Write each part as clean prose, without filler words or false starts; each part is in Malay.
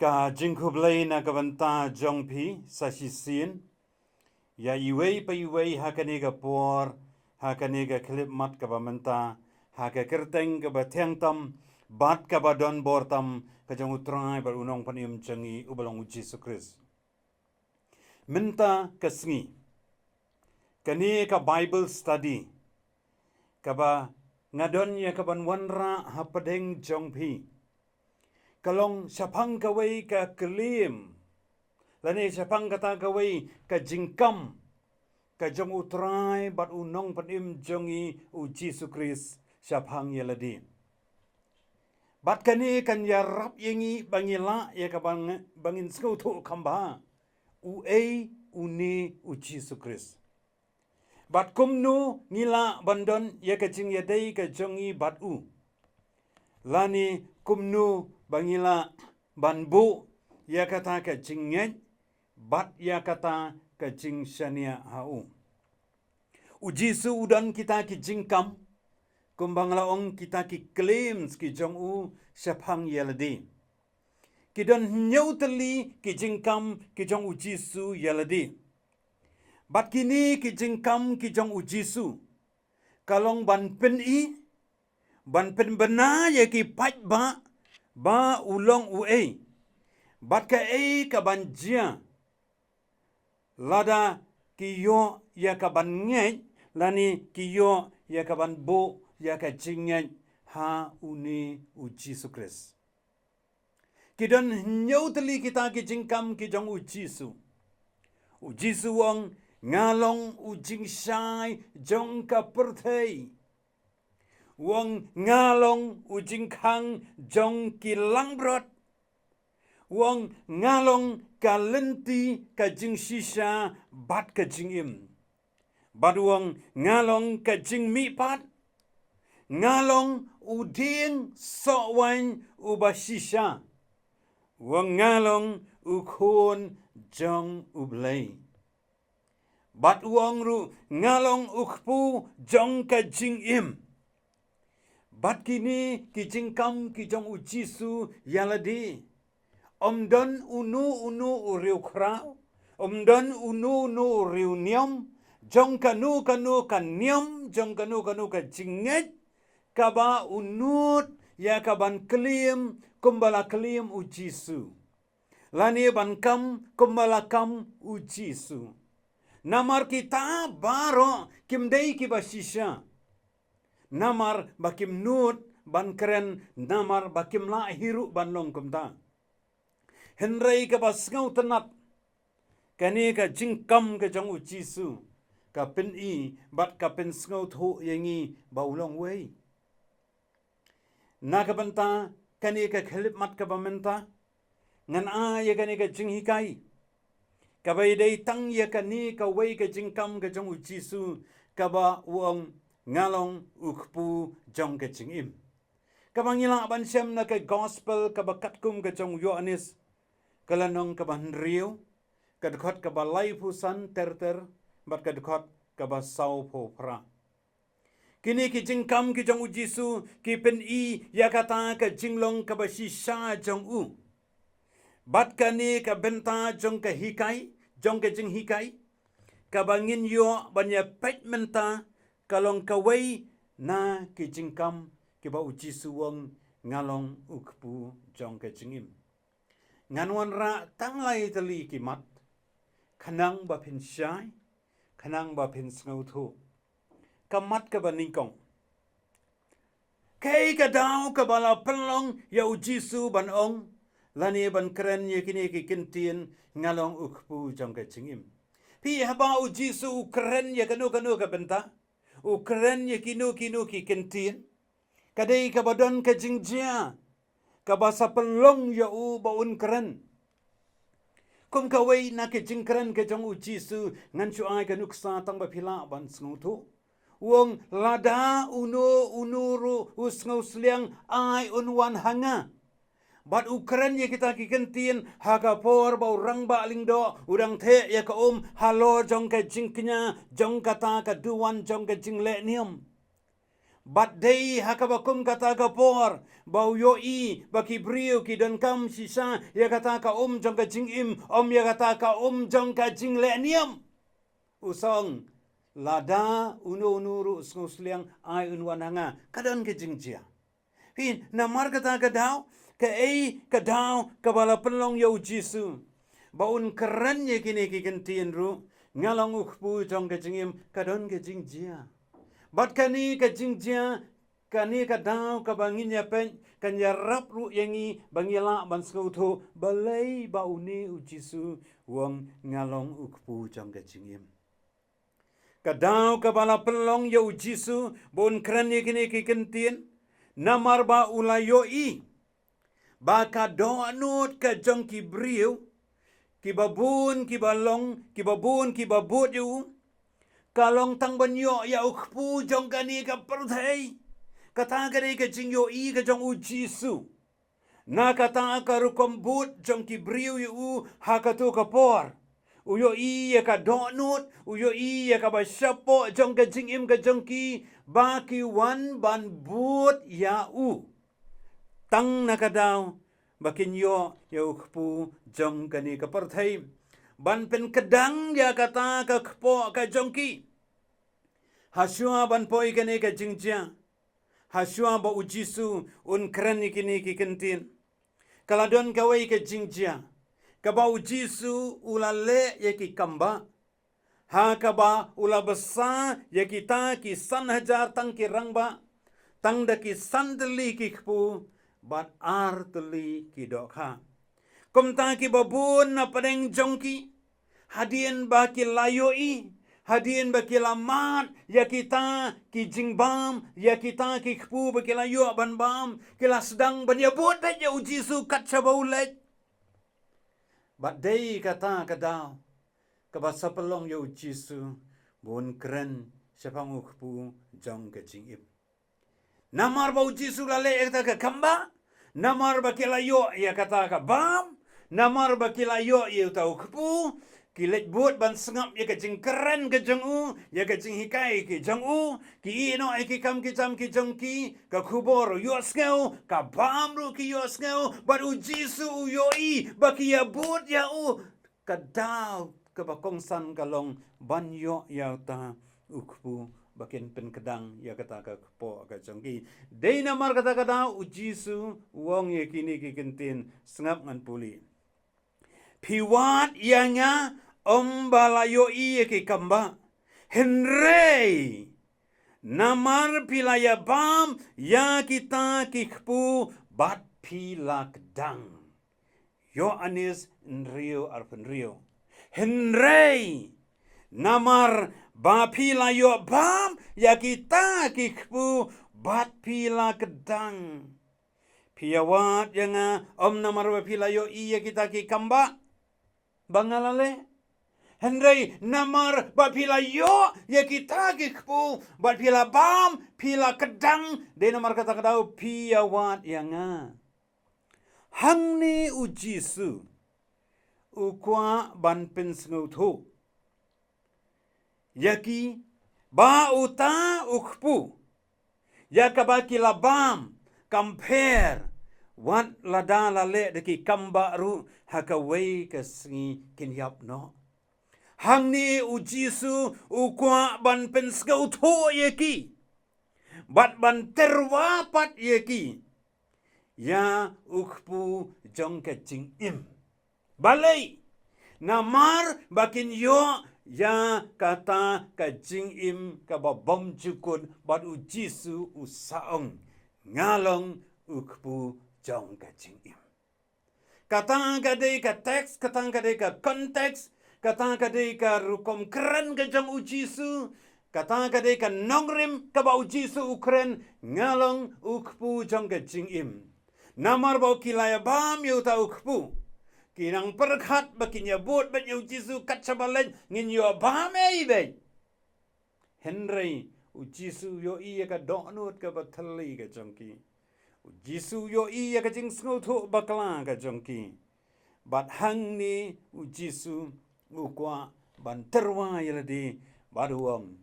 ka jingkublay na kabanta jongpi sa sisin ya iway pa iway hakaniga por hakaniga klip mat kabamanta hakakerteng kabateng tam bat kabadon bortam kajang utray bar unong panim jangi ubalong Yesus Kristus minta kasngi kani ka Bible study kaba ngadon ya kaban wanra hapadeng jongpi kalong sapang kaway ka kelim lani sapang kata kaway ka jingkam ka jong utray bat unong panim jongi u Yesus Kristus sapang yaladi bat kani kan yarap yengi bangila ya ka bangin skautu kamba u uni u Yesus Kristus bat kumnu ngila bandon ya ka jing yadai ka jongi bat u lani kumnu bangila banbu ya kata ka jingnyet bat ya kata ka jing shania hau ujisu udan kita ki jingkam kumbang laong kita ki claims ki jong u sapang yaladi kidan nyautali ki jingkam ki jong ujisu yaladi bat kini ki jingkam ki jong ujisu kalong ban pen i ban pen bena ya ki pat ba ulong u bat ka ka banjia lada kiyo ya ka ban ngej lani kiyo ya ka ban bo ya ka jingej ha uni u Yesus Kristus kidan nyautali kita ki jingkam ki jong u Yesus wong ngalong u jingsai jong ka perthei wong ngalong u jingkhang jong ki langbrot wong ngalong ka lenti ka jing shisha bat ka jing im bat wong ngalong ka jing mi pat ngalong u ding so wan u ba shisha wong ngalong u khon jong u blai bat wong ru ngalong u khpu jong ka jing im bat kini ki jingkam ki jong u Yesus yaladi omdon unu u riu krau omdon unu u riu niam jong kanu kan niam jong kanu ka jinget kaba unut ya kaban kelim kumbala kelim u Yesus lani ban kam kumbala kam u Yesus namar kita baro kimdei ki basisha namar bakim nut ban keren namar bakim la hiru ban long kumta henrei ka basngau tenat kani ka jingkam ka jong u Yesus ka pen i bat ka pen sngau tho yengi baulong wei na ka banta kani ka khelip mat ka bamenta ngan a ya kani ka jinghikai ka bai dei tang ya kani ka wei ka jingkam ka jong u Yesus ka ba uong ngalong ukpu jong ke jingim kabangila ban sem na ke gospel ka bakat kum ke jong Yohanes kalanong ka ban riu ka dekhot ka ba lai pusan ter bat ka dekhot ka ba sau pho pra kini ki jingkam ki jong Yesus ki pen i ya kata ka jinglong ka ba shisha jong u bat kani ka benta jong ka hikai jong ke jing hikai ka bangin yo banya pet menta kalong kawai na ki jingkam ki ba uji suwang ngalong ukpu jong ke jingim nganwan ra tanglai tali ki mat khanang ba phin shai khanang ba phin snau thu kamat ka ba ningkong kai ka daw ka bala pelong ya uji su ban ong lani ban kren ye kini ki kintien ngalong ukpu jong ke jingim pi haba uji su kren ye kanu ka benta ukren ye kinu ki kentin kadai ka badon ka jingjia ka basa pelong ya u baun keren kum ka wei na ke jingkren ke jong u Yesus ngan chu ai ka nuksa tang ba phila ban sngu thu wong lada unuru usngau sliang ai unwan hanga bat ukren ye kita ki kentin haga por ba urang ba lingdo urang the ya ka halo jong ka jingknya jong kata ka duwan jong ka jingle niam Bat day hakabakum kata kapor bau yoi baki brio ki don kam sisa ya kata ka jong ka jing im ya kata ka jong ka jing le niam usong lada unu sliang ai unwan hanga kadon ke jing jia hin namar kata kadau kadau kabala pelong yo jisu baun keren ye kini ki kentien ru ngalong ukpu jong ka jing im kadon ke jing jia Bat kani ka jingjia kani ka daw ka bangin ya pen kan ya rap ru yangi bangila ban skauto balai bauni ujisu wong ngalong ukpu jong ka jingim. Ka daw ka bala pelong ya ujisu bon kran ye kini ki kentien namar ba ulayo i ba ka donut ka jong ki briu ki babun ki balong ki babun ki babut yu kalong tang banyo ya ukpu jong kani ka perthai kata kare ka jingyo i ka jong u jisu na kata ka rukom but jong ki briu yu hakatu ka por uyo i ya ka donut uyo i ya ka bashapo jong ka jingim ka jong ki ba ki wan ban but ya u tang na kadaw bakin yo ya ukpu jong kani ka perthai ban pen kedang ya kata ka kpo ka jongki hasua ban poi kene ka jingjia hasua ba ujisu un kran kini ki kentin kaladon kawai ka jingjia ka ba ujisu ulale ya ki kamba ha ka ba ula besa ya kita ki san hajar tang ki rangba tang da ki sandeli ki kpu bat arteli ki dokha Kumta ki babun na padeng jongki. Hadien ba ki layoi. Hadien ba ki lamat. Ya kita ki jingbam. Ya kita ki kpu ba ki layo ban bam. Kila sedang ban ya buat ya uji su kat sabaulet. Bat day kata kadaw. Kabasa pelong ya uji su. Bun keren. Siapa ngukpu jong ke jingip. Namar ba uji su lale kata ke kamba. Namar ba ki layo ya kata ke bam. Namar ba kilayo ye tau kepu kilet buat ban sengap ye kajing keren ke jong u ye kajing hikai ke jong u ki ino e ki kam ki jam ki jong ki ka kubor yo skeu ka bam ru ki yo skeu bat u jisu yo i ba ki ya buat ya u ka dau ka ba kongsan kalong ban yo ya ta ukpu bakin pen kedang ya kata ka kepo ka jong ki dei namar kata kata u jisu wong ye kini ki kentin sengap ngan puli Piwat yanga ombalayo iye ke kamba. Henrei. Namar pilaya bam ya kita kikpu bat pila kedang. Yohanes nrio arpen rio. Henrei. Namar ba pila yo bam ya kita kikpu bat pila kedang. Piawat yanga namar ba pila yo iye kita kikamba. Bangalale Henry namar ba pila yo ya kita kikpu ba pila bam pila kedang de namar kata kadau piawat yanga hangni ujisu ukwa ban pensngu thu yaki ba uta ukpu yakaba kila bam compare Wat lada lale deki kamba ru hakawai kasngi kinyap no. Hangni ujisu ukwa ban penskau to yeki. Bat ban terwapat yeki. Ya ukpu jong kecing im. Balai. Namar bakin yo ya kata kecing im kababom cukun bat ujisu usaong. Ngalong ukpu jong ka jing im. Katang kadai ka teks, katang kadai ka konteks, katang kadai ka rukom keren ka jong ujisu, katang kadai ka nongrim ka ba ujisu ukren ngalong ukpu jong ka jing im. Namar ba kilaya bam yu ta ukpu. Kinang perkhat ba kinyabut ba ujisu kat sabalan ngin yo bam be. Henry ujisu yo iya ka donut ka batali ka jongki. Ujisu yo iya ka jing sngutu bakla ka jongki. Bat hang ni ujisu ukwa ban terwa yaladi baduam.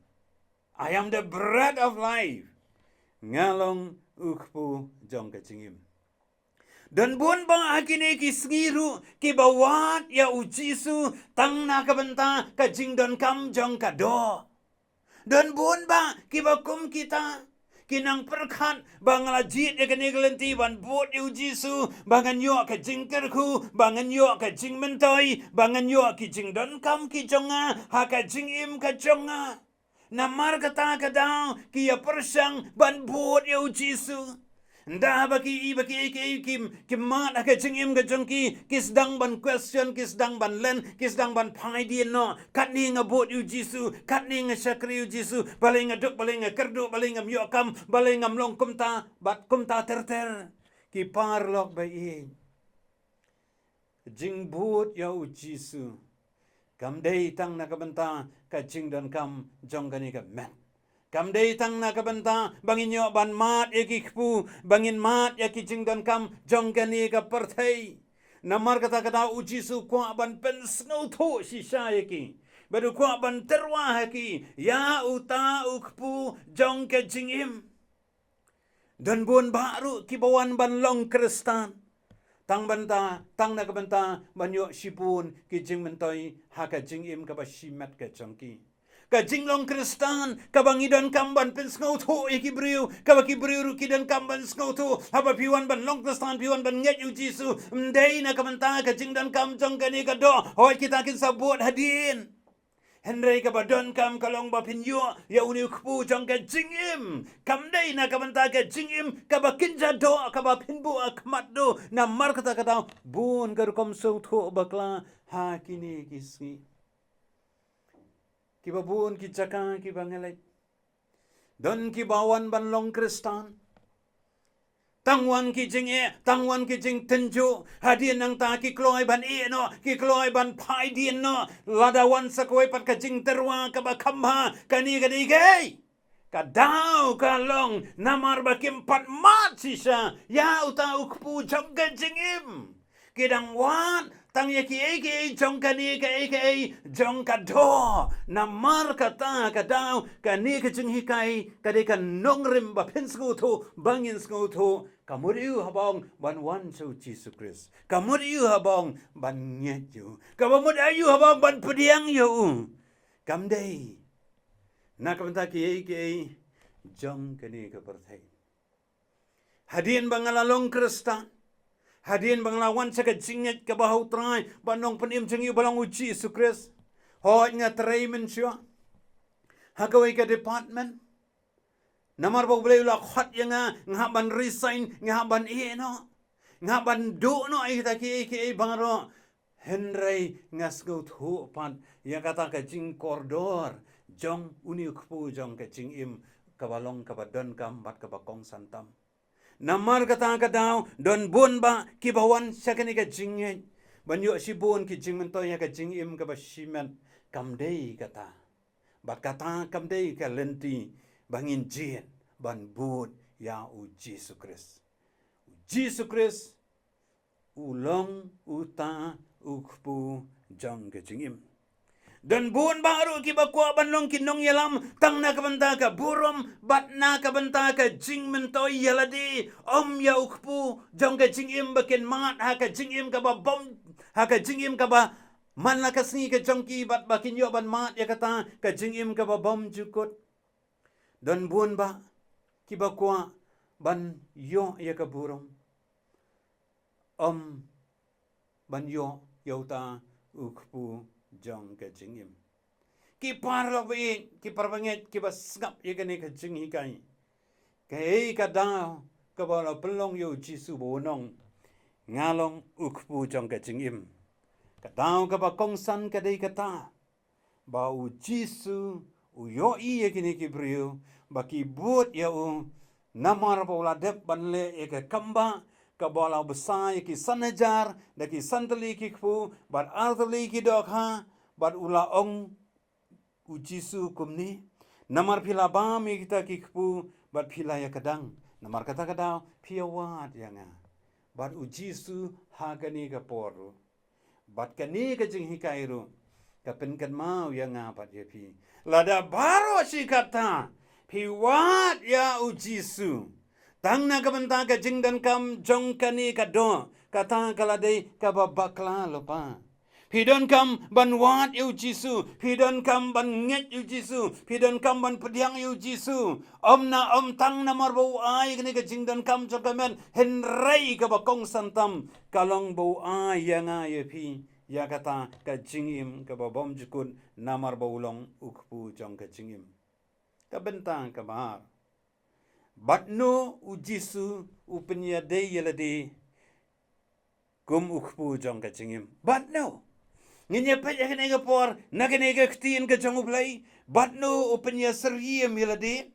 I am the bread of life. ngalong ukpu jong kecingim. Dan buon ba akine kisngiru kibawat ya ujisu tang na kabenta kajing don kam jong kado. Dan buon ba kibakum kita kinang perkat bangala jit ya kanigalanti ban buot ya ujisu bangan yo kajing kerku bangan yo kajing mentoi bangan yo kijing don kam kijonga ha kajing im kajonga. Namar kata kadang kia persang ban buot ya ujisu. Nda baki kim mat ka jingim ka jongki kisdang ban question kisdang ban len kisdang ban pai dia no kat ni nga bot yu jisu kat ni nga syakri yu jisu balai nga duk balai nga kerdu balai nga myokam balai nga mlong kumta bat kumta ter ki parlok bai jing bot ya u jisu kam dei tang na kabenta ka jing dan kam jong kani ka men. Kam dei tang na kabenta bangin yo ban mat ekikpu bangin mat yakijing dan kam jong kani ka perthai. Namar kata kata ujisu kwa ban pen snow tho shisha yaki. Baru kwa ban terwa haki ya uta ukpu jong ke jingim. Dan buon baru kibawan ban long kristan. Tang banta tang na kabenta banyo sipun kijing mentoi haka jingim ka basimat ka jongki. Ka jinglong kristan kabangidon kamban pen snow tho ikibriu kabakibriu kidan kamban snow tho haba piwan ban long kristan piwan ban nget yu jisu mdei na kamanta ka jingdan kam jong kani ka do hoy kita kin sabot hadin Henry ka badon kam kalong ba pinyo ya uni ukpu jong ka jingim kamdei na kamanta ka jingim kabakinja do kabapinbu akmat do na mar kata kata bun garukom so tho bakla ha kini kisi kibabun kijaka kibangelay don kibawan banlong kristan tangwan kijing tangwan kijing tenjo hadin nang ta kikloy ban no kikloy ban pai din no ladawan sakoy pat kajing terwa kabakamba kani gay kadau kalong namar bakim pat mat sisa ya uta ukpu jong kajingim kidang wan tang yaki eke jong kani ka eke jong kado namar kata kadau kani ka jing hikai kade ka nongrim ba pensku to bangin sku to kamuriu habong ban wan so Jesus Christ kamuriu habong ban nyeju kamud ayu habong ban pediang yo kamdei na kamta ki eke jong kani ka perthai hadin bangalalong kristan hadin banglawan sa kajinget kabahaw try banong panim jeng yu balang uji Yesus Christ hoy nga traymen siya hagaway ka department namar ba bulay ula khot yang nga ban resign nga ban no nga ban do no ay taki bangaro Henry nga sgo thu pan ya kata kajing koridor jong uni ukpu jong kajing im kabalong kabadon kam bat kabakong santam namar kata kadau don bun ba kibawan sa kani ka jingin banyo si bun ki jingmen to ya ka jingim ka basiman kamdei kata bat kata kamdei ka lenti bangin jin ban bud ya u Jesus Christ ulong uta ukpu jong ka jingim dan buon baru kibakwa banlong kinong yalam tang na kabanta ka burom bat na kabanta ka jing mentoy yaladi ya ukpu jong ka jingim bakin mat ha ka jingim ka ba bom ha ka jingim ka ba man la kasni ka jongki bat bakin yo ban mat ya kata ka jingim ka ba bom jukut dan buon ba kibakwa ban yo ya ka burom ban yo yauta ukpu jong ka jingim ki parlo be ki parbanget ki basngap ye kane ka jing hikai kai ka da ka bala pelong yo jisu bonong ngalong ukpu jong ka jingim ka dau ka ba kongsan ka dei kata ba u jisu u yo i ye kine ki brio ba ki buat ya u namar ba ula dep banle ye ka kamba ka bala besar ki sanajar da ki santali ki kpu bat artali ki dokha bat ula ong ujisu kumni namar pila ba mi kita ki kpu bat pila ya kadang namar kata kadang piawat yanga bat ujisu hagani ka poru bat kani ka jing hikairu ka penkan mau yanga bat yepi lada baro si kata hiwat ya u Jisu. Tang na kabanta ka jingdan kam jong kani ka do. Kata kaladai ka babakla lopa. Pidon kam ban wat yu Jisu, pidon kam ban nget yu Jisu, pidon kam ban pediang yu Jisu. Om tang na marbau ai kini ka jingdan kam jokamen henrai ka bakong santam kalong bau ai yang ai pi ya kata ka jingim ka babom jukun namar baulong ukpu jong ka jingim. Ka bentang ka bahar. Batno u Jisu u penyadai yelade kum ukpu jong ka jingim. Batno Nginya pet ya kena por, na kena ktiin ke jong uplay, batno openya seriem yelade,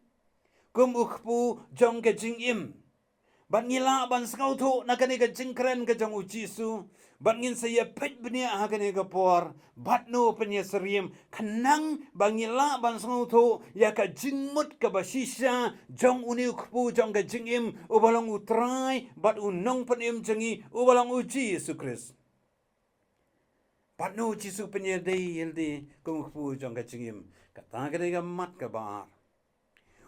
kum ukpu jong ke jingim. Bat ngila ban skauto na kena ke jingkren ke jong ujisu, bat ngin saya pet benia ha kena por, batno openya seriem, kenang ban ngila ban skauto ya ka jingmut ke basisha, jong uni ukpu jong ke jingim, ubalong utrai, bat unong penim jengi, ubalong uji Yesus Kristus. Patno Jisu penyadai yelde kungfu jong ka jingim. Kata ka mat ka bar.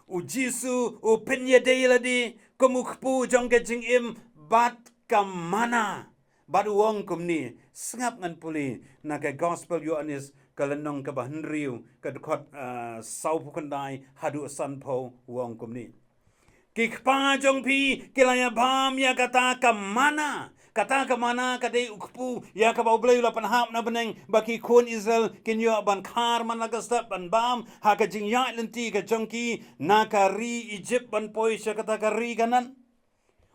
U Jisu u penyadai yelde kungfu jong ka jingim bat ka mana. Bat uang kumni. Sengap ngan puli na ka gospel Yohanes kalenong ka bahenriu ka dekot sau pukandai hadu sanpo uang kumni. Kikpa jong pi kilaya bam ya kata ka mana. Kata ke mana kadai ukpu ya ka bau blai lapan hap na beneng baki kun Israel kinyo ban khar man lagastat ban bam ha ka jing ya lenti ka jongki na ka ri Egypt ban poi sya kata ka ri kanan.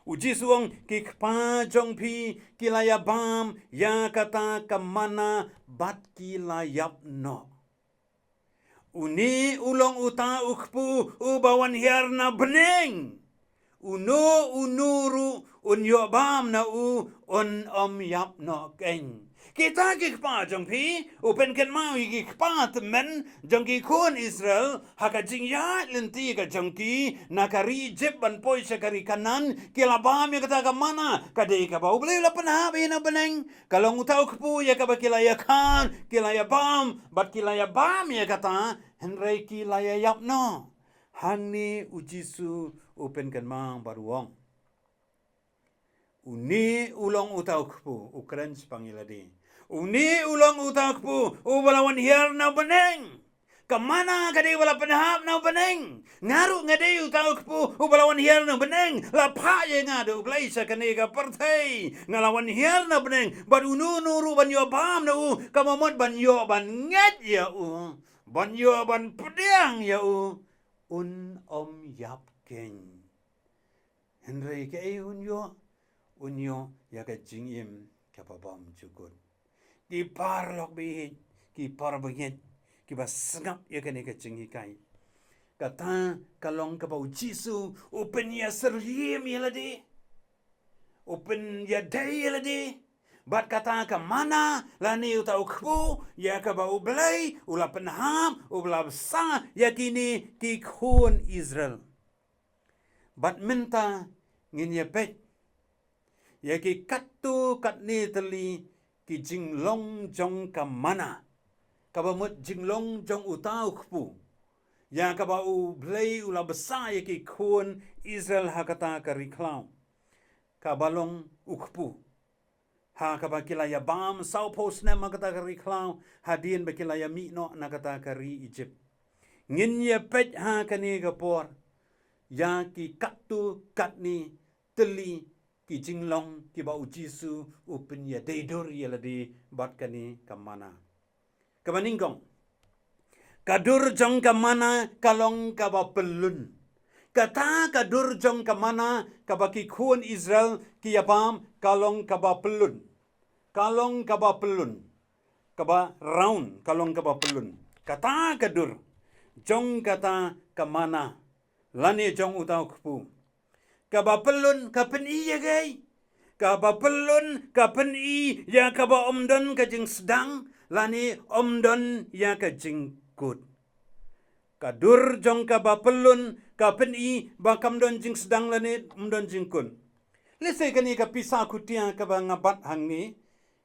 Uji suang kikpa jong pi kilaya bam ya kata ke mana bat kilayap no. Uni ulong uta ukpu ubawan hiar na beneng. Uno unuru unyo bam na on yap no keng. Kita kikpa jong pi upen ken mau kikpa temen jong ki kun Israel haka jing ya lenti ka jong ki nakari jeb ban poi sakari kanan kila bam ya kata ka mana kadai ka bau beli lapan habi na beneng kalau ngutau kepu ya ka bakila ya kan kila ya bam bat kila ya bam ya kata henrei kila ya yap no. Hani ujisu upen kan mang baruang. Uni ulong utau kepu ukren sepangiladi. Uni ulong utau kepu ubalawan hiar na beneng. Kemana kadai wala penahap na beneng. Ngaru ngadai utau kepu ubalawan hiar na beneng. Lapa ye ngadu uklai sakane ka partai. Ngalawan hiar na beneng. Baru nuru ban yo paham na kamamot ban yo ban nget ya ban yo ban pediang ya om yap keng. Henry ke unyo ya ka jingim ka babam jukut. Ki parlok bi ki parbengit ki basngap ya ka ne ka jingi kai. Kata kalong ka bau Jisu open ya seriem ya ladi. Open ya day ya ladi. Bat kata ke mana lani utau kepu ya ka bau belai ula penham ula besar ya kini ki kun Israel. Bat minta ngin ya pet ya ki katu kat ni teli ki jinglong jong ka mana ka bamut jinglong jong utau kepu ya ka bau belai ula besar ya ki kun Israel hakata ka riklau ka balong ukpu. Ha ka bakilaya bam sau pos na makata kari klau hadien bakilaya mi no nakata kari Egypt. Ngin ya pet ha kani kapor ya ki katu katni teli ki jinglong ki bau Jisu upin ya deidur ya ladi bat kani kamana. Kamaningkong kadur jong kamana kalong kaba pelun. Kata kadur jong kamana kabaki kun Israel ki yabam kalong kaba pelun. Kalong kaba pelun. Kaba round kalong kaba pelun. Kata kadur. Jong kata kamana. Lani jong utau kepu. Kaba pelun kapen i ya gay. Kaba pelun kapen i ya kaba omdon kajing sedang. Lani omdon ya kajing kut. Kadur jong kaba pelun kapen i bakam don jing sedang lani omdon jing kun. Lesai kani ka pisah kutia kaba ngabat hang ni.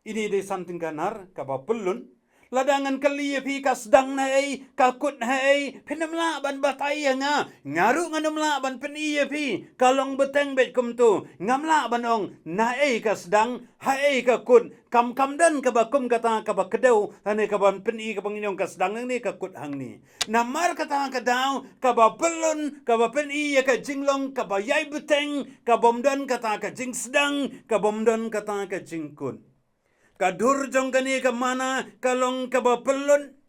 Ini de santing kanar kaba pelun. ladangan kali pi ka sedang nai ka kut hai penamla ban batai nga ngaru nganamla ban peni pi kalong beteng bet kum tu ngamla banong nai ka sedang hai ka kut kam dan ka bakum kata ka bakedau ane ka ban peni ka banginyong ka sedang ni ka kut hang ni namar kata ka dau ka ba pelun ka ba peni ka jinglong ka ba yai beteng ka bomdan kata ka jing sedang ka bomdan kata ka jingkut kadur jong kani ka mana kalong ka ba pelun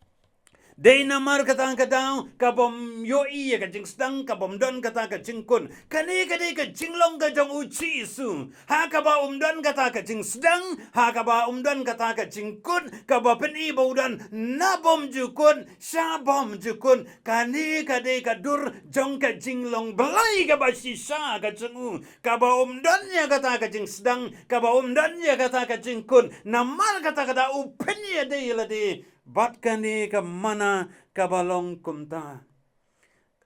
Day namar kata kadang kabom yoi ka jing sedang kabom don kata ka jingkun kani ka jinglong ka jong uci su ha ka ba don kata ka jing sedang ha ka ba don kata ka jingkun ka ba peni baudan na bom jukun sha bom jukun kani ka dur jong ka jinglong belai ka ba sisa ka jengu ka ba don ya kata ka jing sedang ka ba don ya kata ka jingkun namar kata kada upeni ya de la de bat kani ka mana kabalong kumta.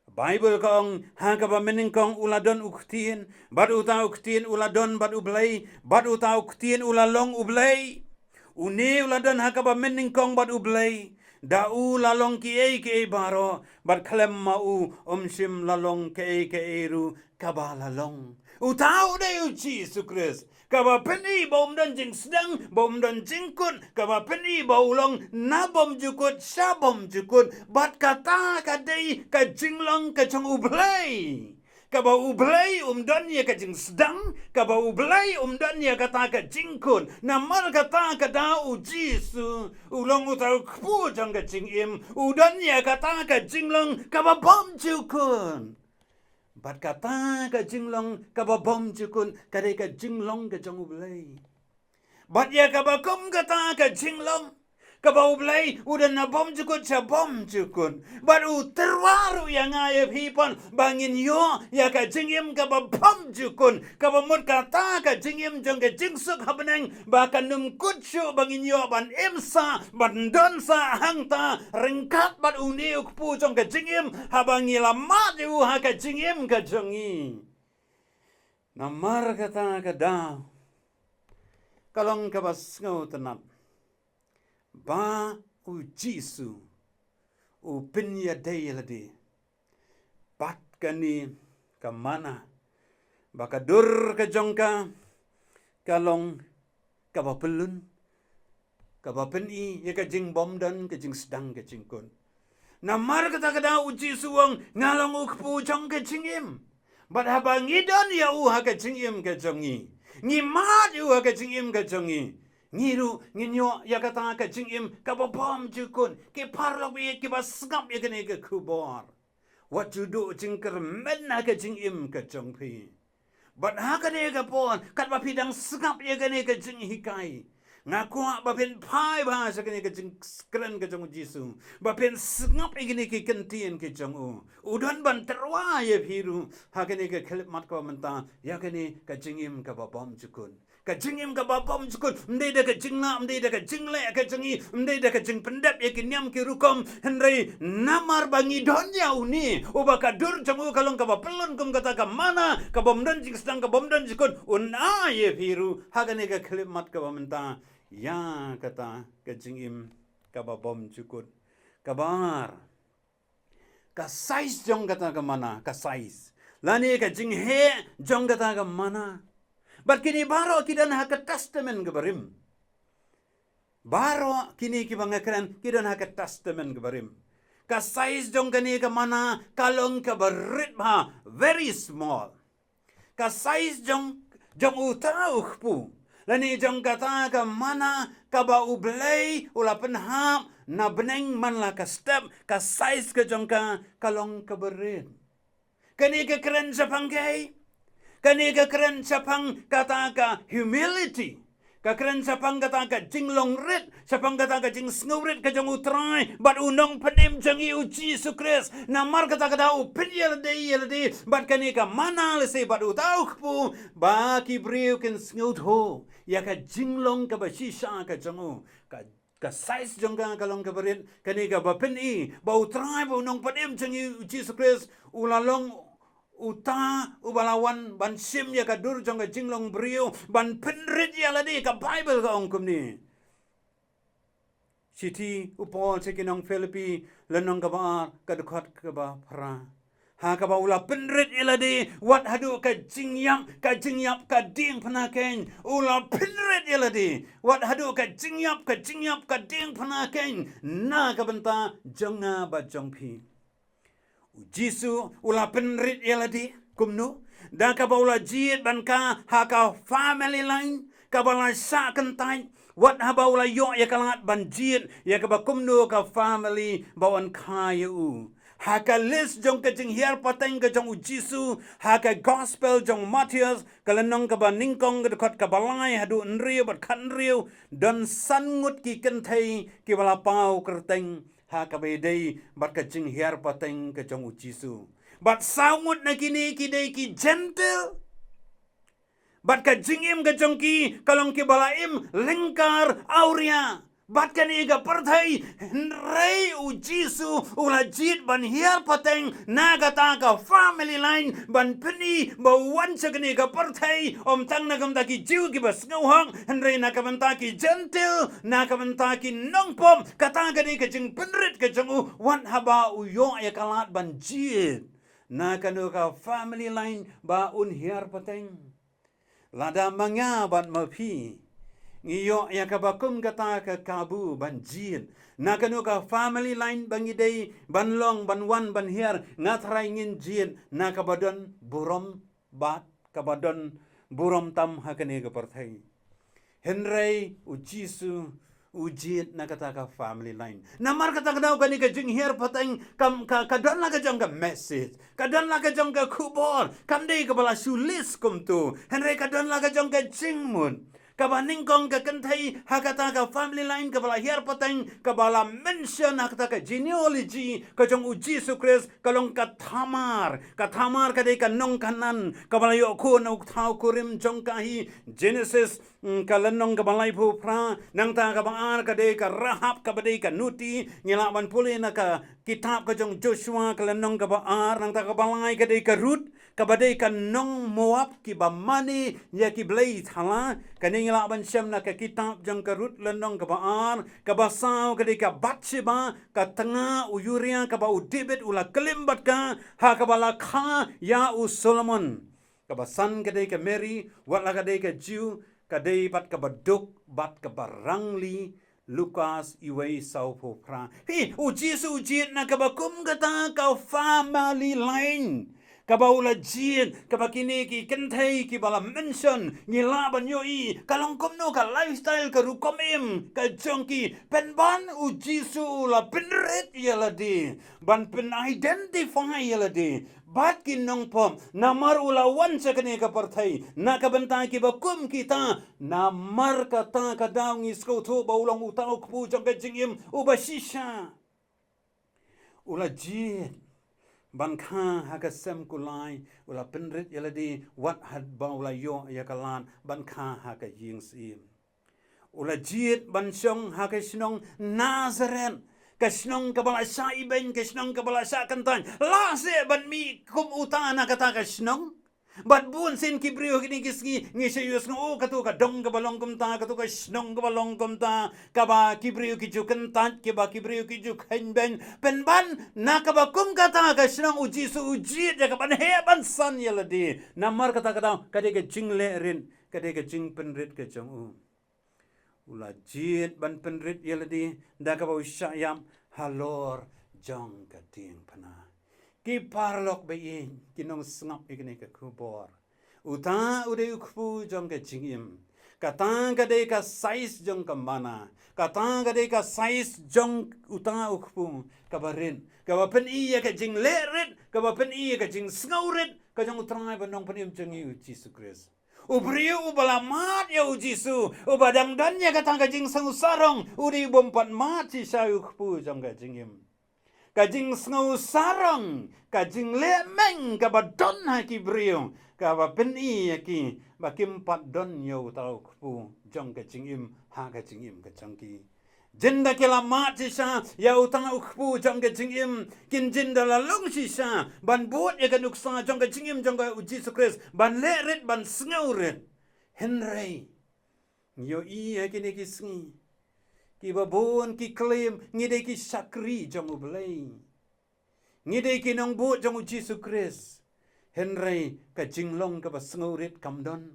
Bible kong ha ka ba mening kong uladon uktien, bat uta uktien uladon bat ublay, bat uta uktien ulalong ublay. Uni uladon ha ka ba mening kong bat ublay. Dau lalong ki e baro, bat klem mau sim lalong ki e ru kaba lalong. Utau de uci sukres. Kaba peni bom dan jing sedang, bom dan jingkut. Kaba peni baulong na bom jukut, sya bom jukut. Bat kata kadai ka jinglong ka chong ublay. Kaba ublay dan ya ka jing sedang, kaba ublay dan ya kata ka jingkut. Namal kata ka da uji su, ulong utau kpu jang ka jing im. Udan ya kata ka jinglong kaba bom jukut. Bat kata ka jinglong ka ba bom jukun kadai ka jinglong ka jong ublay. Bat ya ka ba kum kata ka jinglong ka ba ublay udan na bom jukun sa bom jukun. Bat u terwaru yang ayep hipon bangin yo ya ka jingim ka ba bom jukun ka ba mut kata ka jingim jong ka jingsuk habeneng bahkan num kutsu bangin yo ban imsa ban donsa hangta ringkat bat uni ukpu jong ka jingim habangi lama ju ha ka jingim ka jongi namar kata ka da kalong ka bas ngau tenat ba u jisu u pinya dayladi bat kani ka mana bakadur ka jongka kalong ka ba pelun ka ba peni ya ka jing bom dan ka jing sedang ka jingkun namar kata kada u jisu wang ngalong u kpu jong ka jingim bat haba ngidon ya u ha ka jingim ka jongi ngimat u ha ka jingim ka jongi ngiru nginyo ya kata ka jingim ka ba bom jukun ke parlo bi ke ba skap ya kene ka kubor what you do jingker men na ka jingim ka jongpi but ha ka ne ka pon kat ba pidang skap ya kene ka jing hikai ngaku ba pen pai ba sa kene ka jing skren ka jong jisu ba pen skap ya kene ka kentien ka jong u udon ban terwa ya biru ha kene ka kelip mat ko menta ya kene ka jingim ka ba bom jukun ka jingim ka ba bom jukun mdei da ka jingna mdei da ka jingle ka jingi mdei da ka jing pendap ya kinyam ki rukom henry namar bangi donya uni uba ka dur jangu kalong ka ba pelon kum kata ka mana ka bom dan jing sedang ka bom dan jikun una ye biru hagane ka klip mat ka ba menta ya kata ka jingim ka ba bom jukun kabar ka size jong kata ka mana ka size lani ka jing he jong kata ka mana Bat kini baro kidan haka testament kebarim. Baro kini kibangakran kidan haka testament kebarim. Ka size jong kani ke mana kalong kebarit ha very small. Ka size jong utau pu. Lani jong kata ke mana ka ba ublay ula penham na beneng man la ka step ka size ke jong ka kalong kebarit. Kani ke keren sapangkai Kani ka keren sapang kata ka humility. Ka keren sapang kata ka jinglong rit. Sapang kata ka jing sngurit ka jang utray. Bat unong panim jang i uji sukres. Namar kata kata upin yaladi. Bat kani ka mana lese bat utau kpu. Ba kibriu kin sngut ho. Ya ka jinglong ka ba sisa ka jangu. Ka size jang ka kalong ka barit. Kani ka ba pini. Ba utray ba unong panim jang i uji sukres. Ulalong uta ubalawan ban sim ya kadur jong ka jinglong brio ban penrit ya ladi ka bible ka ongkum ni Siti upol sekinong Filipi lenong kabar kadukot kaba pra. Ha kaba ula penrit iladi wat hadu ka jingyap ka ding penaken ula penrit iladi wat hadu ka jingyap ka ding penaken na kabenta jonga ba jongpi. Jisu ula penrit iladi kumnu da kaba ula jit banka haka family line kabala sa kentai wat habau la yo ya kalat banjir ya ka bakumno ka family bawan kayu haka list jong ka jing hiar pateng ka jong Jisu haka gospel jong Matius kalanong ka baningkong ka kot ka balai hadu nriu bat kan riu don sangut ki kentai ki bala pau kerteng haka bedai bat ka jing hiar pateng ka jong Jisu bat sangut na kini kidai ki gentle bat ka jingim ka jongki kalong ki balaim lengkar auria bat ka ni ga parthai rei u Jisu ula jit ban hiar pateng naga ta ka family line ban pini ba wan cha ni ga parthai om tang na gam ta ki jiu ki bas ngau hang rei na ka ban ta ki gentle na ka ban ta ki nongpom kata ga ni ka jing penrit ka jong wan haba u yo ya kalat ban jit na ka no ka family line ba un hiar pateng lada manga bat mapi ngiyo ya kabakum kata ka kabu banjin na kanu ka family line bangidei banlong banwan banhiar ngatrai ngin jin na kabadon burom bat kabadon burom tam hakane ka parthai henrei u Jisu ujit na kata ka family line namar kata kadau kani ka jing hiar pateng kam ka kadon la ka jong ka message kadon la ka jong ka kubor kam dei ka bala sulis kum tu henry kadon la ka jong ka jing mun kabaning kong ka kentai hakata ka family line ka bala hiar pateng ka bala mention hakata ka genealogy ka jong Jisu Christ kalong ka thamar ka dei ka nong kanan ka bala yo ko no thau kurim jong ka hi Genesis kalanong ka balai pu pra nang ta ka bangar ka dei ka Rahab ka badei ka nuti ngila ban puli na ka kitab ka jong Joshua kalanong ka baar nang ta ka balai ka dei ka Rut ka badei ka nong Moab ki ba mani ya ki blai thala ka ngila ban syam na ka kitab jong ka Rut lanong ka baar ka basau ka dei ka Batsheba ka tengah u Uria ka ba u David ula kelimbat ka ha ka bala kha ya u Solomon ka basan ka dei ka Mary wat la ka dei ka Jew kadai bat ka baduk bat ka barangli Lukas iway saupo pra hi u Jisu jit na ka bakum kata ka family line ka baula jit ka bakini ki kentai ki bala mention ngilaban yo i kalong kumno ka lifestyle ka rukomim ka jongki penban u Jisu la penret yaladi ban pen identify yaladi bat ki nong pom namar ulawan sa kani ka parthai na ka banta ki bakum kita namar ka ta ka daw ngi sko to ba ulang utaw ku jong ka jingim ubashisha ula jit ban kha ha ka sem kulai ula penrit yaladi wat had ba ula yo ya kalan ban kha ha ka ying sim ula jit ban shong ha ka shnong Nazaren kasnong kabala sa iben kasnong kabala sa kantan lase ban mi kum utana kata kasnong bat bun sin kibriyo kini kiski ngisayus ngo katu ka dong kabalong kumta katu ka snong kabalong kumta kaba kibriyo kiju kantan kiba kibriyo kiju kainben penban na kaba kum kata kasnong uji su uji ja kaban heban san yaladi namar kata kade ka jingle rin kade ka jing penrit ka jong ula jit ban penrit yaladi da ka bau syayam halor jong ka ting pana ki parlok bein kinong snap ikne ka kubor uta ude ukfu jong ka jingim katang ka de ka size jong ka mana katang ka de ka size jong uta ukfu ka barin ka ba pen iya ka jing lerit ka ba pen iya ka jing snaurit ka jong utrai banong panim jong Jisu Christ ubriu ubalamat ya Jisu ubadang dan ya katang kajing sang sarong uri bompat mati sayuk pu jong kajingim kajing sang sarong kajing lemeng kabadon ha kibriu kabapeni ya ki bakim pat don yo tau pu jong kajingim ha kajingim kajangki Jinda kila mati sa ya utang ukpu jong ke jingim kin jinda la long si sa ban buat ya kan uksa jong ke jingim jong ke Jisu Christ ban lerit ban snaurit Henry yo i ya kini kisngi ki babon ki claim ngide ki sakri jong ublay ngide ki nong bu jong Jesus Christ henry ka jinglong ka basngaurit kamdon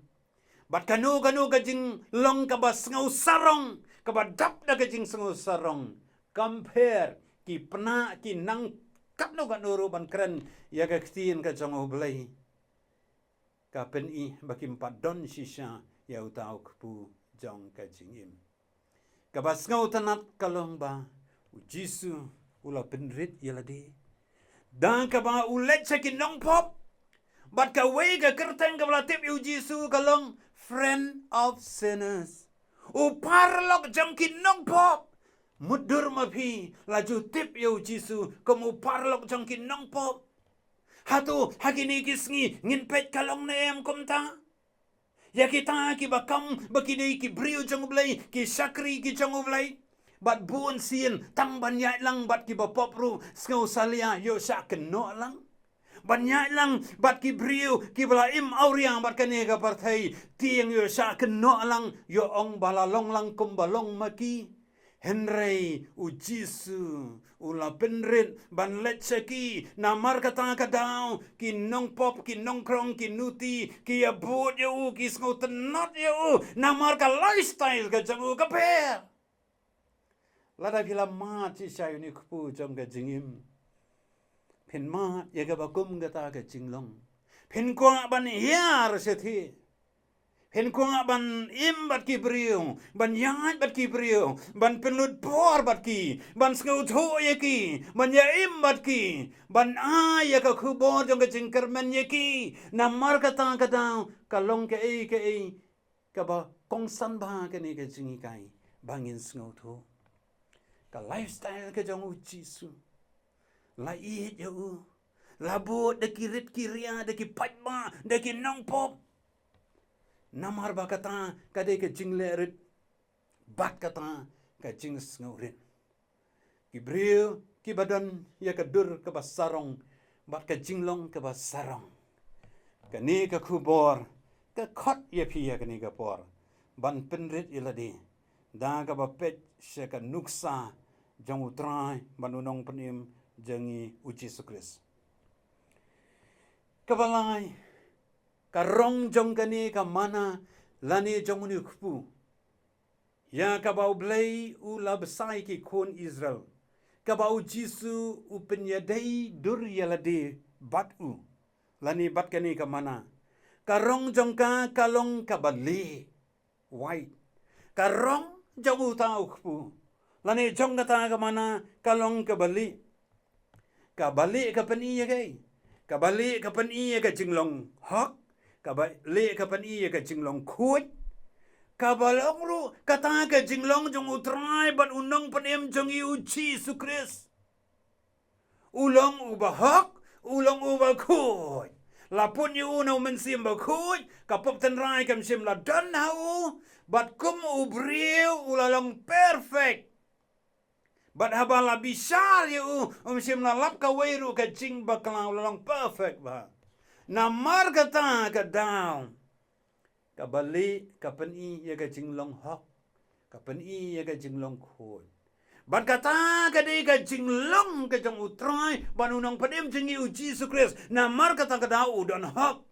bat kanu ka jinglong ka basngau sarong ka badap da ka jing sngau sarong compare ki pna ki nang kapno ka nuru ban kren ya ka ktin ka jong ublay ka pen I bakim padon shisha ya utau kpu jong ka jingim ka basngau tanat kalong ba Jisu ula penrit yaladi dan ka ba ulet sakin nong pop bat ka wei ka kerteng ka blatip yu Jisu kalong friend of sinners uparlok jong kin nong pop mudur mapi laju tip yu Jisu kamu parlok jong kin nong pop hatu hakini kisngi ngin pet kalong na em kumta ya kita ki bakam bakidei ki brio jong blai ki sakri ki jong blai bat buon sien tang banyak lang bat ki bapop ru skau salia yo sa keno lang banyak lang bat ki brio ki balaim auriang bat kane ka partai tiang yo sa keno lang yo ong balalong lang kum balong maki henry u Jisu ula penrit ban let seki namar kata kadau ki nong pop ki nong krong ki nuti ki abot yo ki sngot not yo namar ka lifestyle ka jangu ka per lada pila ma chi sai ni kpu jong ka jingim pen ma ye ka bakum ka ta ka jinglong pen kwa ban yar sethi pen kwa ban im bat ki brio ban yat bat ki brio ban penlut por bat ki ban skau tho ye ki ban ya im bat ki ban a ya ka khubor jong ka jingker men ye ki namar ka ta ka dau ka long ke e ka ba kong san ba ka ni ka jingi kai bangin skau tho ka lifestyle ka jong u Jisu la i yo la bo de ki rit ki ria de ki patma de ki nong pop namar ba kata kade ke jingle rit bat kata ka jing sngurit ki brio ki badan ya ka dur ka basarong bat ka jinglong ka basarong ka ni ka khubor ka khot ya phi ya ka ni ka por ban penrit iladi da ka ba pet se ka nuksa jong utrai banunong penim jangi uji sukris kabalai karong jong kani ka mana lani jong ni khpu ya ka bau blai u labsai ki kon Israel ka bau Jisu u penyadai dur yalade bat u lani bat kani ka mana karong jong ka kalong ka bali white karong jong u ta khpu lani jong kata ka mana kalong ka bali ka peni ya kai ka bali ka peni ya ka jinglong hok ka bali ka peni ya ka jinglong khut ka balong ru kata ka jinglong jong utrai ban unong penem jong yu Jesus Christ ulong uba hok ulong uba khut lapun yu no mensim ba khut ka pop ten rai kam sim la dan hau bat kum ubriu ulalong perfect but habala bisar yu sim na lap ka weiru ka jing baklang ulalong perfect ba namar kata ka down ka bali ka peni ya ka jinglong hok ka peni ya ka jinglong khut bat kata ka de ka jinglong ka jong utrai banunong padem jingi u Jesus Christ namar kata ka dau don hok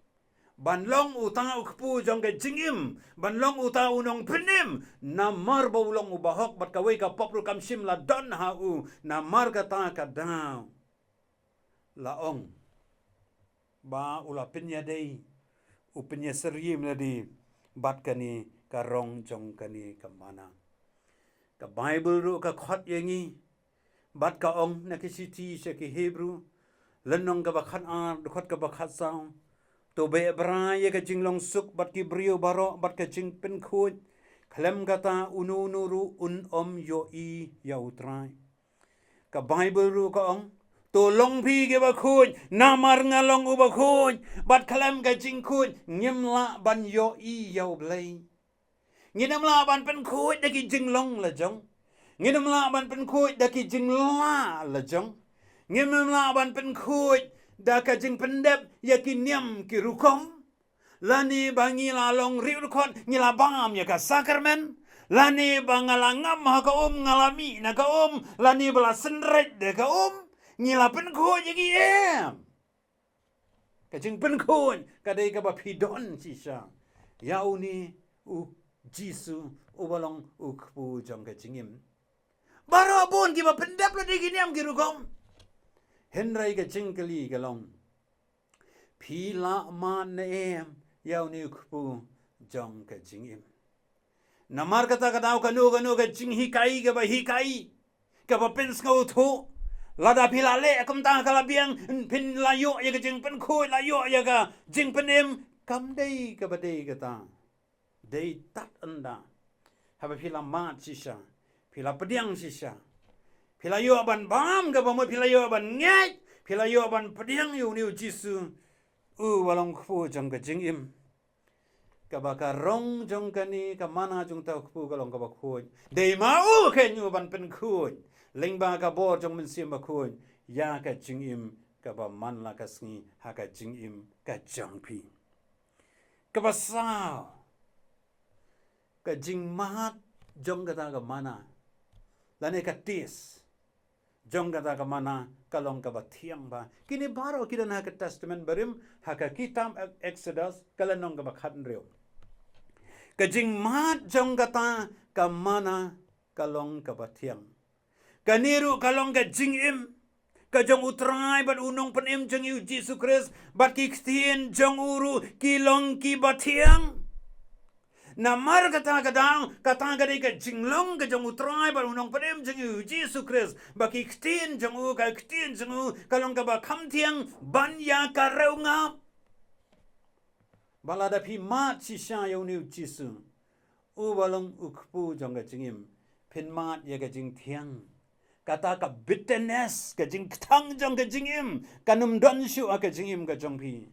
banlong utang ukpu jong ka jingim banlong uta unong penim namar baulong ubahok bat kawai ka popru kamsim la don hau namar kata ka dau laong ba ula penya dei upenya serim ladi bat kani karong jong kani kamana ka Bible ru ka khot yengi bat ka ong na kisiti se ki Hebrew lenong ka bakhat a khot ka bakhat sao to be bra ye ka jinglong suk bat ki brio baro bat ka jing pen khut khlem kata unu ru un yo I ya utrai ka Bible ru ka ong to long phi ke ba khut namar ngalong u ba khut bat khlem ka jing khut ngim la ban yo I ya blai nginam la ban pen khut da ki jinglong la jong nginam la ban pen khut da ki jing la jong nginam la ban pen khut da ka jing pendep ya ki niam ki rukom lani bangi la long ri rukot ngila bam ya ka sakramen Lani bangalangam haka ngalami na ka lani bala senret de ka ngila pen ko jigi kajing pen ko kadai ka ba pidon sisa yauni Jisu ubalong ukpu jong kajingim baro bon ki ba pendap lo digi niam girukom henrai ka jingkali galong pila man yauni ukpu jong kajingim namar kata kadau kanu ka jing hikai ka ba pens ngau thu lada pilale kum ta kala biang pin layo ya ka jing pen khoi layo ya ka jing pen em kam dei ka ba dei ka ta dei tat anda haba pila mat sisa pila pediang sisa pila yo ban bam ka ba mo pila yo ban ngai pila yo ban pediang yu ni Jisu walong khu jong ka jing im kabaka rong jong kani ka mana jong ta khu kalong ka ba khu dei ma ke nyu ban pen khu lengba ka bor jong men sim ba khu ya ka jing im ka ba man la ka sngi ha ka jing im ka jong pi ka ba sao ka jing mat jong ka ta ka mana lane ka tis jong ka ta ka mana kalong ka ba thiang ba kini baro kidan ha ka testament barim ha ka kitab Exodus kalanong ka ba khatn reu kajing mat jong kata kamana kalong kabathiang kaniru kalong ka jing im kajong utrai bat unong penim jong yu Jisu Kris bat kikstien jong uru kilong ki bathiang namar kata kadang kata kadai ka jinglong kajong utrai bat unong penim jong yu Jisu Kris bat kikstien jong u ka kistien jong u kalong ka ba kamthiang banya ka reungap balada pi mat sisa yauni Jisu balong ukpu jong ka jingim pin mat ya ka jing thiang kata ka bitterness ka jing thang jong ka jingim kanum don shu ka jingim ka jong pi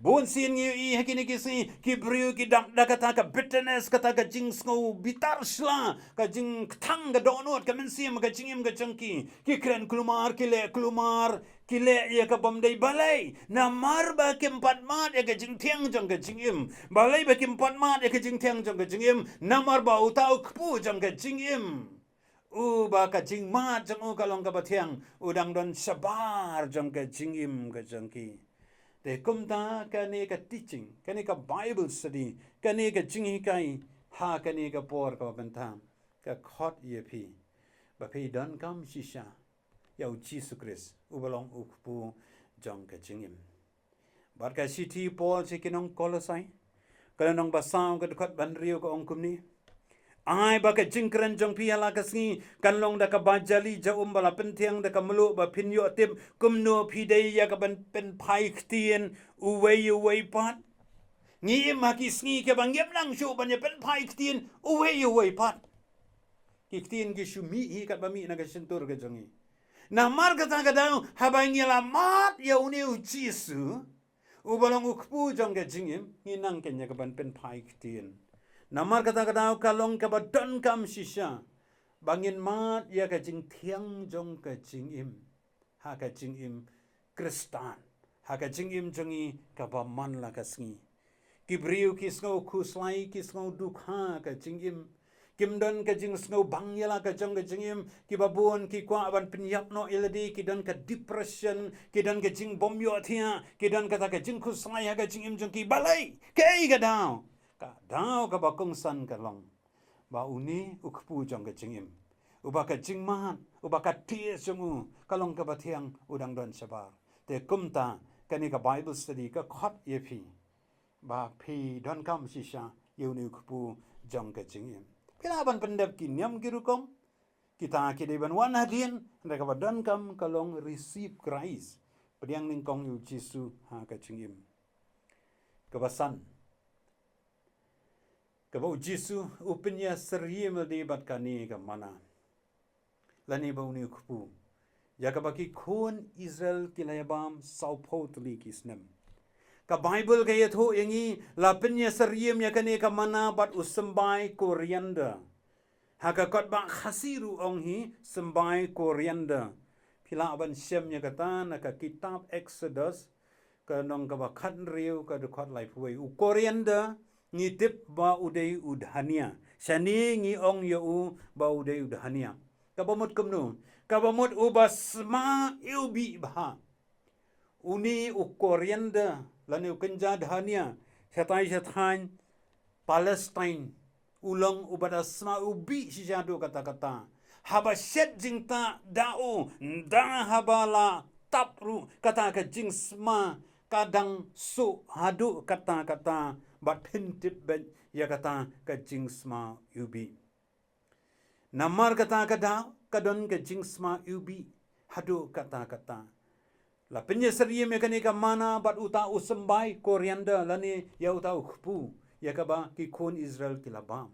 bon sin ngi hakini kisi ki briu ki dak kata ka bitterness kata ka jing sngo bitar shla ka jing thang ka donot ka mensim ka jingim ka jongki ki kren klumar kile ya ka bomdei balai na marba kimpat mat ya ka jing thiang jong ka jingim balai ba kimpat mat ya ka jing thiang jong ka jingim na marba utau kpu jong ka jingim ba ka jing mat jong kalong ka bathiang udang don sabar jong ka jingim ka jongki de kumta kani ka teaching kani ka Bible study kani ka jing kai ha kani ka por ka bentam ka khot ye pi ba pi don kam sisa yau Jisu Kris ubalong ukpu jong ka jingim bar ka city Paul sikinong Kolosai kalanong basang ka dekat banrio ka ongkumni ai ba ka jingkran jong pi ala ka sngi kanlong da ka bajali ja bala pentiang da ka melu ba pinyo tim kumno pi dei ya ka ban pen pai ktien uwei pat ngi ma ki sngi ke bang yep nang shu ban pen pai ktien uwei pat ki ktien ki shu mi hi ka ba mi na ka sentur ka jongi na mar ka ta ka dau habang yala mat ya uni Jisu ubalong ukpu jong ka jingim ngi nang ken ya ka ban pen pai ktien namar kata kalong ka badon kam sisa bangin mat ya ka jing thiang jong ka jing im ha ka jing im Kristan ha ka jing im jongi ka ba man la ka sngi kibriu kisngo khuslai kisngo dukha ka jing im kimdon ka jing sngo bang yala ka jong ka jing im ki babun ki kwa ban pinyap no iladi ki don ka depression ki don ka jing bomyo thia ki don ka ta ka jing khuslai ha ka jing im jong ki balai kei ka dau ka dau ka bakong san ka long ba uni ukpu jong ka jingim uba ka jingman uba ka ties jong kalong ka bathiang udang don sabar te kumta kani ka Bible study ka khot yepi ba phi don kam sisa uni ukpu jong ka jingim pila ban pendap ki nyam girukom kita ki deban wan hadin ndaka ba don kam kalong receive Christ pediang ning kong yu Jisu ha ka jingim kebasan Kabau Jisu upenya seriem di bat kani ka mana. Lani bau ni kupu. Ya kabaki kon Israel kilayabam sau potli kisnem. Ka Bible ka yatho yangi lapenya seriem ya kani ka mana bat usembai coriander. Haka kot ba khasiru onghi sembai coriander. Pila aban syam ya kata na ka kitab Exodus ka nong ka ba khat riu ka dekot lai puai u coriander ngitip ba udai udhania. Shani ngi ong u ba udai udhania. Kabamut kumnu. Kabamut ubasma iubi bah. Uni ukorianda lani ukenja dhania. Setai Palestine. Ulang ubadasma ubi sijado kata-kata. Haba shet jingta dao da habala tapru kata ka jingsma kadang su hadu kata-kata bat hintip ben ya kata ka jingsma ubi. Namar kata kadon ka jingsma ubi hadu kata-kata. La penyeseriye mekanika mana bat uta usembai korianda lani ya uta ukpu ya kaba ki kon Israel kilabam.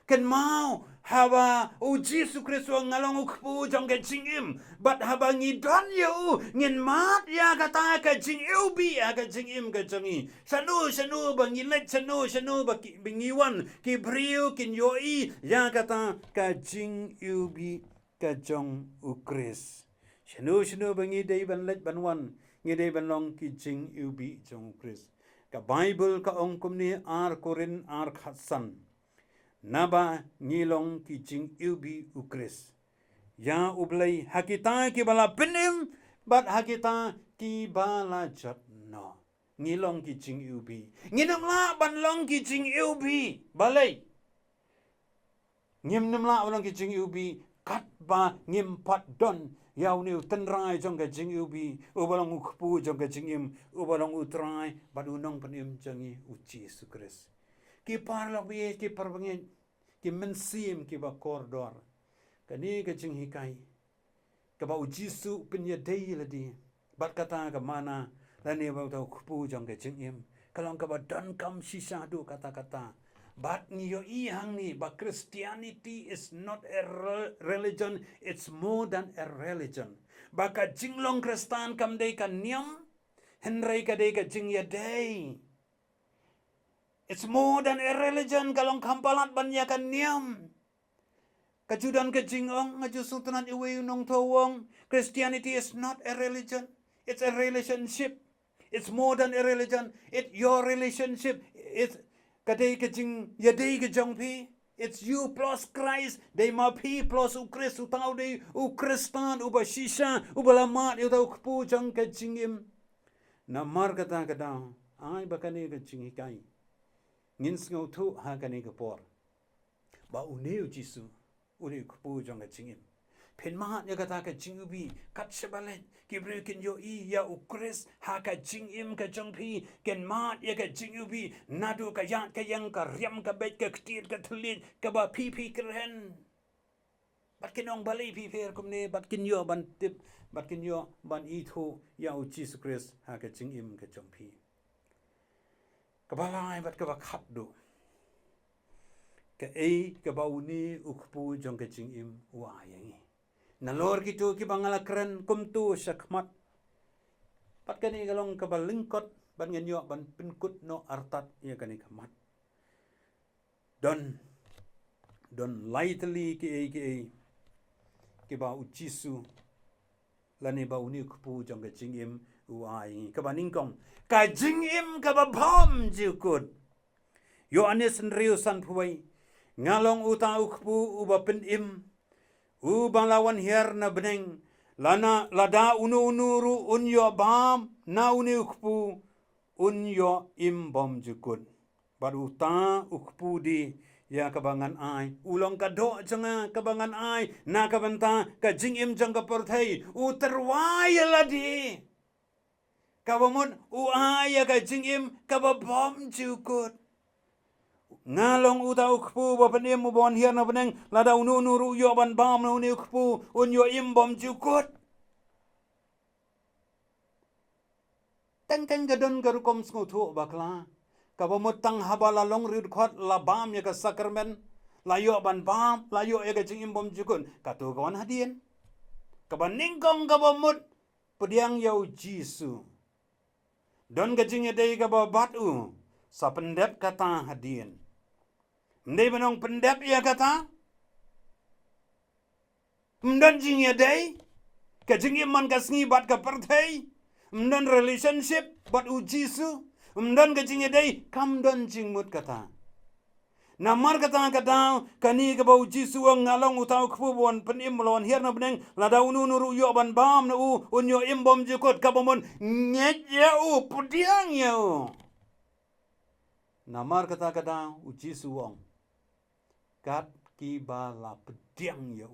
Ken mau haba Jesu Kristus ngalong ukpu jong ke jingim bat haba ngidon yu ngin mat ya kata ka jing ubi ya ka jingim ka jongi sanu bangilet sanu bangiwan ki brio kin yoi ya kata ka jing ubi ka jong ukris sanu bangi dei ban let banwan ngidei banlong ki jing ubi jong ukris ka Bible ka ongkum ni ar korin ar khatsan naba ngilong ki jing ubi ukris. Ya ublay hakita ki bala penim bat hakita ki bala jatno. Ngilong ki jing ubi. Nginamla banlong ki jing ubi. Balay. Ngimnamla banlong ki jing ubi. Kat ba ngimpat don. Yaw ni tenrai jong ka jing ubi. Ubalong ukpu jong ka jingim. Ubalong utrai. Bat unong penim jongi uci sukris. Ki parlok biye ki parbangin ki mensim ki ba kordor kani ka jing hikai ka ba ujisu pinya dei ladi bat kata ka mana lani ba ta kupu jong ka jingim kalong ka ba don kam sisa du kata-kata bat niyo ihang ni ba Christianity is not a religion, it's more than a religion. Ba ka jinglong Kristan kam dei ka niam henrei ka dei ka jing ya dei. It's more than a religion kalong kampalat banyakan niam. Kajudan ke jingong ngaju sultanan iwe unong towong. Christianity is not a religion. It's a relationship. It's more than a religion. It's your relationship. It's kadai ke jing yadai ke jongpi. It's you plus Christ. They ma pi plus ukris utau de ukristan ubashisha ubalamat utau kpu jong ke jingim. Namar kata ai bakani ke jingikai. Ngin sngau tu ha kani ke por. Ba uneu jisu uri kpu jong ka jingim. Pen mahat ya kata ka jingubi kat sebalet ki brekin yo I ya ukris ha ka jingim ka jongpi ken mat ya ka jingubi nadu ka yat ka yang ka riam ka bet ka ktir ka tulit ka ba pipi keren. Bat kinong balai piper kumne bat kin yo ban tip bat kin yo ban itu ya u jisu kris ha ka jingim ka jongpi. Kabalai bat ka bakap do. Ka kabauni ukpu jong ka jingim wa yangi. Nalor gitu ki bangala keren kumtu sakmat. Pat kani galong kabalingkot ban ngenyo ban pinkut no artat ya kani kamat. Don lightly ki ba ujisu lani ba uni ukpu jong ka jingim wa yangi. Kabaningkong ka jingim ka babom jukut. Yohanes nriusan puway ngalong uta ukpu uba penim ubalawan hiar na beneng lana lada unu-unuru unyo bam na uni ukpu unyo imbom jukut. Baru uta ukpu di ya kabangan ai ulong kado janga kabangan ai na kabanta ka jingim jang ka porthai uterwaya ladi. Kabamon uaya ka jingim kababom jukut. Ngalong uta ukpu ba penim ubon hiar na beneng lada unu-unuru yo ban bam na uni ukpu unyo imbom jukut. Tengkeng gadon garukom sngutu bakla. Kabamot tang habala long rid khot la bam ya ka sakramen la yo ban bam la yo ya ka jingim bom jukut. Katu kawan hadien. Kabaningkong kabamot pediang yau jisu. Don gajing yadai kababatu sa pendep kata hadien. Mdai benong pendep ya kata. Mdan jing yadai kajing iman kasngi bat ka perthai. Mdan relationship bat u jisu. Umdan ka jing edai kamdan jing mut kata. Namar kata kani ka bau Jisu ang ngalong utau kpubon penim lawan hier na beneng ladau nuru yo ban bam na unyo imbom jukut kabomon nyet ya pudiang ya Namar kata Jisu ang kat ki bala pudiang ya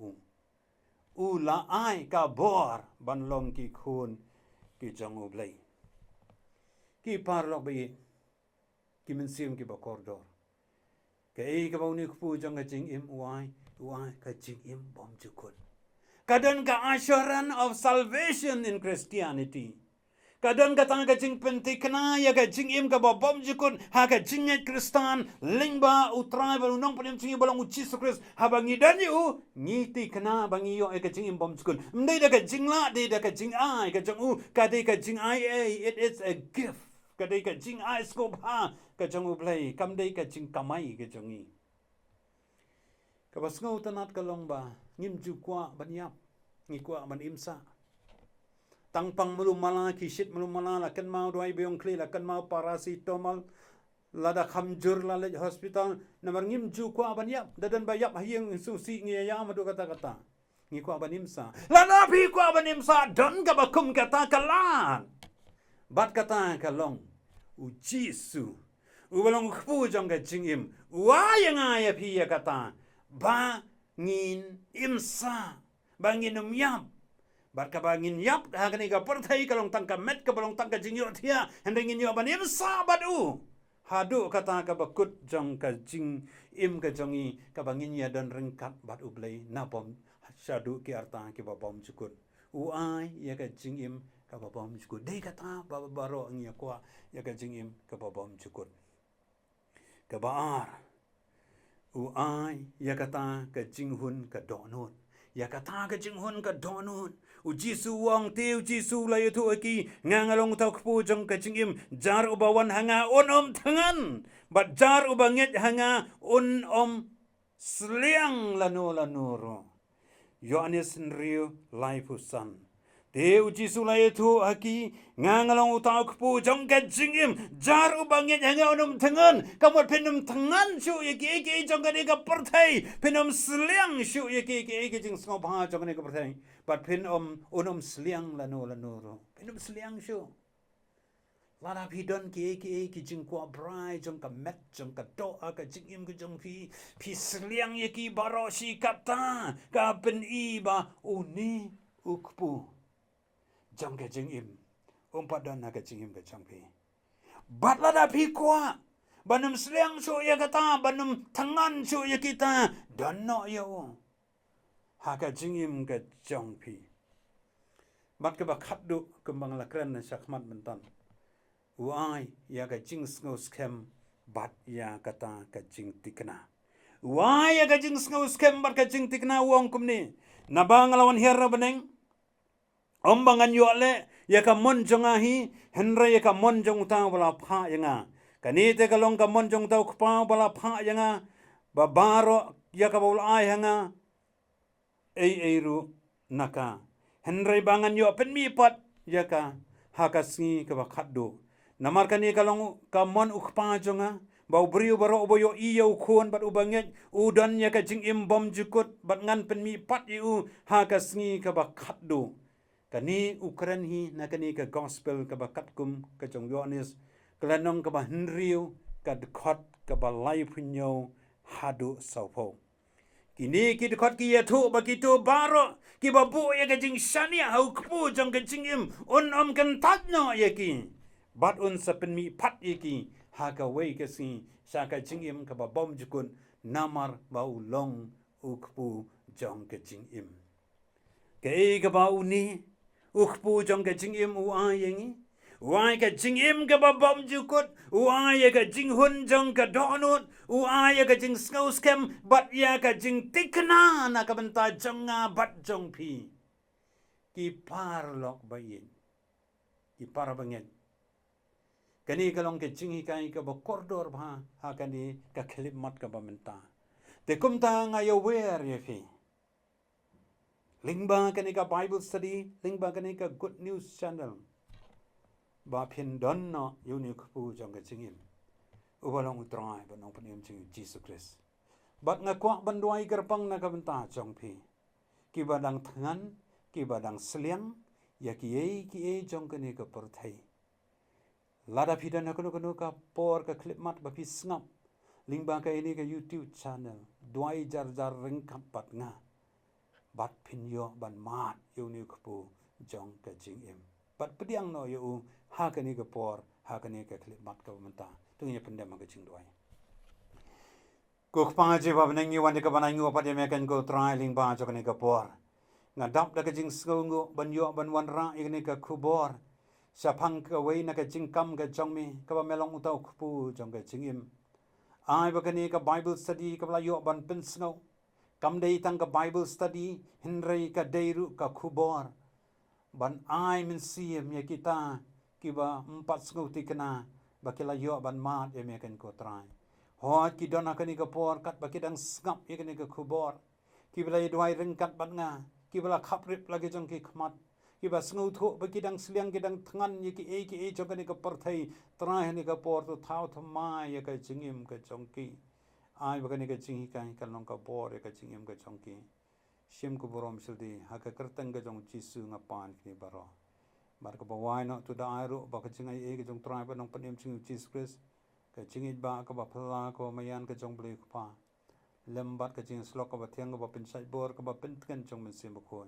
la ai ka bor ban long ki khun ki jong ublai ki parlok bi ki mensim ki bakordor Kei ka bau ni kupu jong ka jing im uai ka jing im bom jukut. Kadang ka assurance of salvation in Christianity. Kadang ka tang ka jing pentikna ya ka jing im ka bom jukut ha ka jing et Kristan lingba utrai ba unong panem singi balang ucis Kris ha bangi dan yu ngiti kena bangi yo ka jing im bom jukut. Mdai da ka jing la de da ka jing ai ka jong ka de ka jing ai it is a gift. Kadai ka jing ai skop ha ka jong ublai kam dai ka jing kamai ka jongi ka basngau tanat ka long ba ngim ju kwa banyap ngi kwa ban imsa tangpang mulu mala kisit mulu mala la kan mau doi beong kli la kan mau paracetamol lada khamjur la le hospital namar ngim ju kwa banyap dadan bayap hayeng susi ngi ya madu kata ngi kwa ban imsa la pi kwa ban imsa don ka bakum kata kalan bat kata ka long Jisu ubalong kpu jong ka jingim yang ya pi ya kata ba ngin imsa bangin yap bar ka bangin yap ha kani ka perthai ka long tangka met ka balong tangka jingyo thia hendingin yo ban imsa badu hadu kata ka bakut jong ka jing im ka jongi ka bangin ya dan rengkat bat ublai napom syadu ki arta ki babom cukut ya ka jingim ka babom cukut dei kata baro ngia kwa ya ka jingim ka babom cukut ka baar ya kata ka jinghun ka donut ya kata ka jinghun ka donut Jisu wang teu Jisu la yutu aki ngangalong tau kpu jong ka jingim jar ubawan hanga tangan bat jar ubanget hanga sliang lanu Yohanes nriu laifusan Teu Jisu la itu aki ngangalong utau kpu jong ka jingim jar ubangit hanga tangan kamot pinum tangan syu iki jong ka ka perthai pinum sliang syu iki jing sngo ba jong ka perthai bat pin sliang lanu ro pinum sliang syu Lada pidon ki jing kwa brai jong ka met jong ka do ka jingim ka jong pi sliang iki baro si kata ka pen ba uni ukpu jong ka jingim padan ka jingim ka jong pi bat lada pi kwa banum sliang so ya kata banum tangan so ya kita dan no yo ha ka jingim ka jong pi bat ka ba khaddu kembang lakran na sakmat mentan ya ka jing sngo scam bat ya kata ka jing tikna ya ka jing sngo scam bat ka jing tikna wong kumni nabang lawan herra beneng ombangan yo le ya ka mon jongahi henra ya ka mon jong ta bala pha yanga kani te ka long ka mon jong ta khpa bala pha yanga babaro ya ka bol ai hanga ru naka henra bangan yo pen mi pat ya ka hakasngi ka ba khaddo namar kani ka long ka mon ukhpa jonga bau brio baro boyo iyo khon bat ubanget udan ya ka jing im bom jukut bat ngan pen mi pat yu hakasngi ka ba khaddo kani ukran hi na kani ka gospel ka bakat kum ka jong Yohanes klanong ka ba henriu ka dekhot ka ba lai punyo hadu saupo kini ki dekhot ki yathu ba ki tu baro ki ba bu ya ka jing shania hau kpu jong ka jing im kan tatno ya ki bat sapen mi pat ya ki ha ka wei ka si sa ka jing im ka ba bom jukun namar ba ulong ukpu jong ka jing im ke ka ba uni ukpu jong ka jing im yengi ka jing im ka ba bom jukut ka jing hun jong ka donut ka jing skau skem bat ya ka jing tikna na ka benta jonga bat jong pi ki parlok bayin ki parabangen kani kalong ke jing kai ka ba kordor ba ha kani ka khlip mat ka ba menta te kumta nga yo wer ye fi lingba kani ka Bible study lingba kani ka good news channel ba phin don no yuni kpu jong ka chingim ubalong utrai ba nong panim ching Jesus Christ bat nga kwak banduai gerpang na kabenta jong pi ki badang thangan ki badang seliang ya ki e jong ka ni ka perthai lada pidan na kuno ka por ka clip mat ba pi snap lingba ka ini ka YouTube channel duai jar ringkap bat nga bat phin yo ban mat yuni kpu jong ka chingim bat pediang no yo ha ka ni ka por ha ka ni ka clip mat ka menta tungnya pendam ka ching duai ko khpanga je ba nang wan ka banang yo pa de me kan ko trailing ba jo ka ni ka por ngadap da ka jing sngo ban yo ban wan ra ikni ka khubor sapang ka wei na ka jing kam ka jong mi ka ba melong utau kpu jong ka chingim ai ba ka ni ka Bible study ka ba yo ban pin sngo kam dei tang ka Bible study hinrei ka deiru ka khubor ban ai min siem ya kita kiba empat sngo ti kana ba kila yo ban mat ya me kan ko trai hot ki dona ka ni ka por kat ba kidang ngap ya ka ni ka khubor ki bela duai ringkat bat nga ki bela khaprip lagi jong ki khmat ki ba sngo tho ba kidang sliang kidang thangan ye ki e jong ka ni ka perthai trai ni ka por tu thau thma ya ka chingim ka jong ki ai ba ka ni ka chingi kai ka long ka por ya ka chingim ka jong ki sim ko borom sildi ha ka kertang ka jong jisu ngapan ki baro bar ka bawai no tu da aru ba ka chingai e ka jong trai ba nong panim ching Jesus Christ ka chingit ba ka ba phla ko mayan ka jong ble pa lembat ka ching slok ka ba thiang ka ba pin sai bor ka ba pin kan jong min sim ko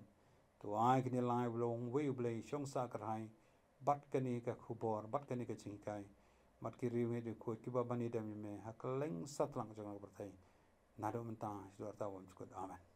tu ai ki ni lai long we ble shong sa ka hai bat ka ni ka khubor bat ka ni ka ching kai mat ki riwe de ko ki ba bani dam me ha kleng satlang jong ka thai na do menta su ta won ko amen